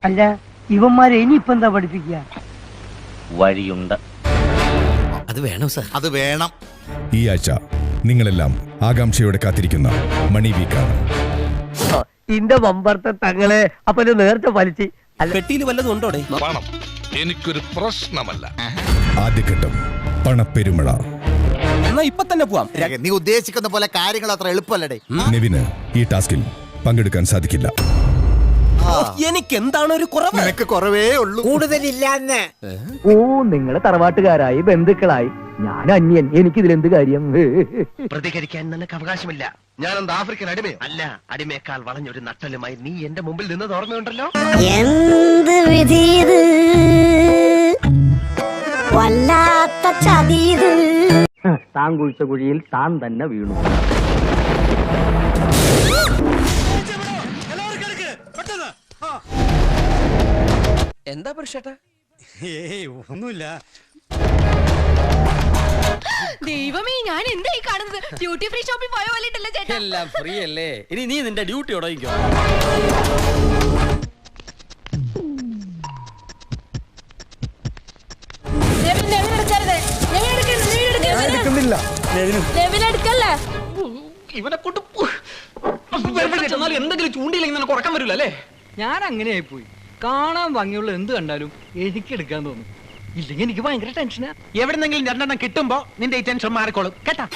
അല്ല ഇവന്മാരെ ഇനിയിപ്പോ എന്താ പഠിപ്പിക്കുക? വഴിയുണ്ട്. അത് വേണം സാർ, അത് വേണം. ഈ ആഴ്ച നിങ്ങളെല്ലാം ആകാംക്ഷയോടെ കാത്തിരിക്കുന്ന മണി വീക്കാണ്. ഇന്റെ വമ്പർത്തെ തങ്ങളെ അപ്പൊ നേരത്തെ വലിച്ച് പെട്ടിയിൽ വല്ലതും ഉണ്ടോടെ? പണം എനിക്കൊരു പ്രശ്നമല്ല. ആദ്യഘട്ടം പണപ്പെരുമഴ. എന്നാ ഇപ്പൊ തന്നെ പോവാം. നീ ഉദ്ദേശിക്കുന്ന പോലെ കാര്യങ്ങൾ അത്ര എളുപ്പമല്ലടേ. നെവിന് ഈ ടാസ്കിൽ പങ്കെടുക്കാൻ സാധിക്കില്ല. എനിക്ക് എന്താണ് ഒരു കുറവ്? നിനക്ക് കുറവേ ഉള്ളൂ, കൂടുതലില്ലാന്ന്. ഓ നിങ്ങള് തറവാട്ടുകാരായി ബന്ധുക്കളായി, ഞാൻ അന്യൻ, എനിക്കിതിലെന്ത് കാര്യം? പ്രതികരിക്കാൻ നിനക്ക് അവകാശമില്ല. ഞാനെന്താ ആഫ്രിക്കൻ അടിമ അല്ല. അടിമയേക്കാൾ വളഞ്ഞൊരു നട്ടലുമായി നീ എന്റെ മുമ്പിൽ നിന്ന് ഓർമ്മയുണ്ടല്ലോ. എന്ത് വിധിയത്, വല്ലാത്ത ചതിയത്. താൻ കുഴിച്ച കുഴിയിൽ താൻ തന്നെ വീണു. എന്താ പുരുഷേട്ടാ? ഒന്നുമില്ല. ദൈവമേ, ഞാൻ എന്തായി കാണുന്നത്? ഡ്യൂട്ടി ഫ്രീ ഷോപ്പിൽ പോയ പോലെയല്ല ചേട്ടാ. എല്ലാം ഫ്രീ അല്ലേ? ഇനി നീ നിന്റെ ഡ്യൂട്ടി ഉടയിക്കോ. ഇവനെ കൊണ്ട് എന്തെങ്കിലും ചൂണ്ടിയില്ലെങ്കിൽ ഉറക്കം വരില്ല അല്ലേ? ഞാൻ അങ്ങനെയായി പോയി. കാണാൻ ഭംഗിയുള്ള എന്ത് കണ്ടാലും എനിക്ക് എടുക്കാൻ തോന്നും. ഇല്ലെങ്കിൽ എനിക്ക് ഭയങ്കര ടെൻഷനാ. എവിടെന്നെങ്കിലും രണ്ടെണ്ണം കിട്ടുമ്പോ നിന്റെ ഈ ടെൻഷൻ മാറിക്കോളും കേട്ടാ.